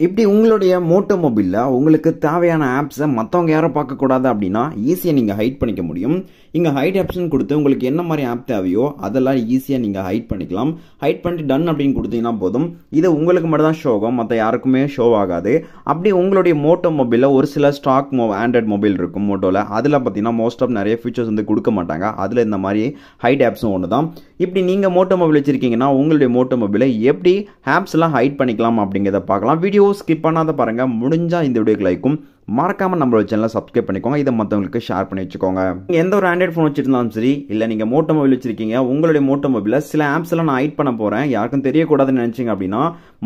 இப்படி உங்களுடைய மோட்டோ மொபைலில் உங்களுக்கு தேவையான ஆப்ஸை மற்றவங்க யாரும் பார்க்கக்கூடாது அப்படின்னா ஈஸியாக நீங்கள் ஹைட் பண்ணிக்க முடியும். இங்கே ஹைட் ஆப்ஷன் கொடுத்து உங்களுக்கு என்ன மாதிரி ஆப் தேவையோ அதெல்லாம் ஈஸியாக நீங்கள் ஹைட் பண்ணிக்கலாம். ஹைட் பண்ணிட்டு டன் அப்படின்னு கொடுத்தீங்கன்னா போதும். இது உங்களுக்கு மட்டும் தான் ஷோ ஆகும், மற்ற யாருக்குமே ஷோ ஆகாது. அப்படி உங்களுடைய மோட்டோ மொபைலில் ஒரு சில ஸ்டாக் ஆண்ட்ராய்ட் மொபைல் இருக்கும் மோட்டோவில், அதில் பார்த்தீங்கன்னா மோஸ்ட் ஆஃப் நிறைய ஃபீச்சர்ஸ் வந்து கொடுக்க மாட்டாங்க. அதில் இந்த மாதிரி ஹைட் ஆப்ஸும் ஒன்று தான். இப்படி நீங்கள் மோட்டோ மொபைல் வச்சுருக்கீங்கன்னா உங்களுடைய மோட்டோ மொபைலை எப்படி ஆப்ஸ்லாம் ஹைட் பண்ணிக்கலாம் அப்படிங்கிறத பார்க்கலாம். வீடியோ ஸ்கிப் பண்ணாத பாருங்க. முடிஞ்சா இந்த வீடியோக்கு லைக்கும் மறக்காம நம்மளோட சேனலை சப்ஸ்கிரைப் பண்ணிக்கோங்க. இதை மற்றவங்களுக்கு ஷேர் பண்ணி வச்சுக்கோங்க. நீங்கள் எந்த ஒரு ஆண்ட்ராய்ட் ஃபோன் வச்சிருந்தாலும் சரி, இல்லை நீங்கள் மோட்டோ மொபைல் வச்சிருக்கீங்க, உங்களுடைய மோட்டோ மொபைலில் சில ஆப்ஸ் எல்லாம் நான் ஹைட் பண்ண போகிறேன், யாருக்கும் தெரியக்கூடாதுன்னு நினச்சிங்க அப்படின்னா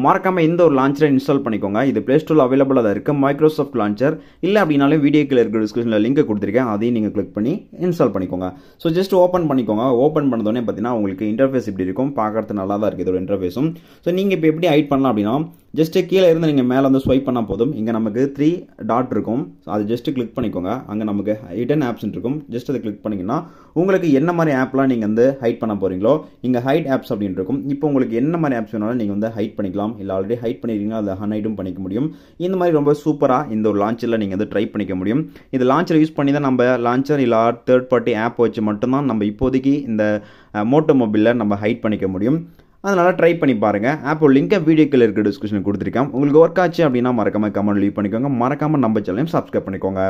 மறக்காம இந்த ஒரு லான்ச்சரை இன்ஸ்டால் பண்ணிக்கோங்க. இது பிளே ஸ்டோரில் அவைலபிளாக தான் இருக்குது, மைக்ரோசாஃப்ட் லான்ச்சர். இல்லை அப்படின்னாலும் வீடியோக்கில் இருக்கிற டிஸ்கிரிப்ஷனில் லிங்க் கொடுத்துருக்கேன், அதையும் நீங்கள் கிளிக் பண்ணி இன்ஸ்டால் பண்ணிக்கோங்க. ஸோ ஜஸ்ட் ஓப்பன் பண்ணிக்கோங்க. ஓப்பன் பண்ணதோடனே பார்த்தீங்கன்னா உங்களுக்கு இன்டர்ஃபேஸ் இப்படி இருக்கும். பார்க்கறது நல்லா தான் இருக்குது இதோட இன்டர்ஃபேஸும். ஸோ நீங்கள் இப்போ எப்படி ஹைட் பண்ணலாம் அப்படின்னா ஜஸ்ட் கீழே இருந்து நீங்கள் மேலே வந்து ஸ்வைப் பண்ணால் போதும். இங்கே நமக்கு 3 டாட் இருக்கும், அது ஜஸ்ட் கிளிக் பண்ணிக்கோங்க. அங்கே நமக்கு ஹைடன் ஆப்ஸ் இருக்கும், ஜஸ்ட் அதை கிளிக் பண்ணிங்கன்னா உங்களுக்கு என்ன மாதிரி ஆப்லாம் நீங்கள் வந்து ஹைட் பண்ண போகிறீங்களோ இங்கே ஹைட் ஆப்ஸ் அப்படின்னு இருக்கும். இப்போ உங்களுக்கு என்ன மாதிரி ஆப்ஸ் வேணாலும் நீங்கள் வந்து ஹைட் பண்ணிக்கலாம். இல்லை ஆல்ரெடி ஹைட் பண்ணிருக்கீங்க, அதை அன்ஹைடும் பண்ணிக்க முடியும். இந்த மாதிரி ரொம்ப சூப்பராக இந்த ஒரு லான்ச்சரில் நீங்கள் வந்து ட்ரை பண்ணிக்க முடியும். இந்த லான்ச்சர் யூஸ் பண்ணி தான் நம்ம லான்ச்சர் இல்லை தேர்ட் பார்ட்டி ஆப் வச்சு மட்டும்தான் நம்ம இப்போதைக்கு இந்த மோட்டோ மொபைலில் நம்ம ஹைட் பண்ணிக்க முடியும். அதனால் ட்ரை பண்ணி பாருங்கள். ஆப்போ லிங்கை வீடியோக்கில் இருக்கிற டிஸ்கிரிப்ஷனில் கொடுத்துருக்கேன். உங்களுக்கு ஒர்க் ஆச்சு அப்படின்னா மறக்காமல் கமெண்ட் லீவ் பண்ணிக்கோங்க. மறக்காமல் நம்ம சேனலையும் சப்ஸ்கிரைப் பண்ணிக்கோங்க.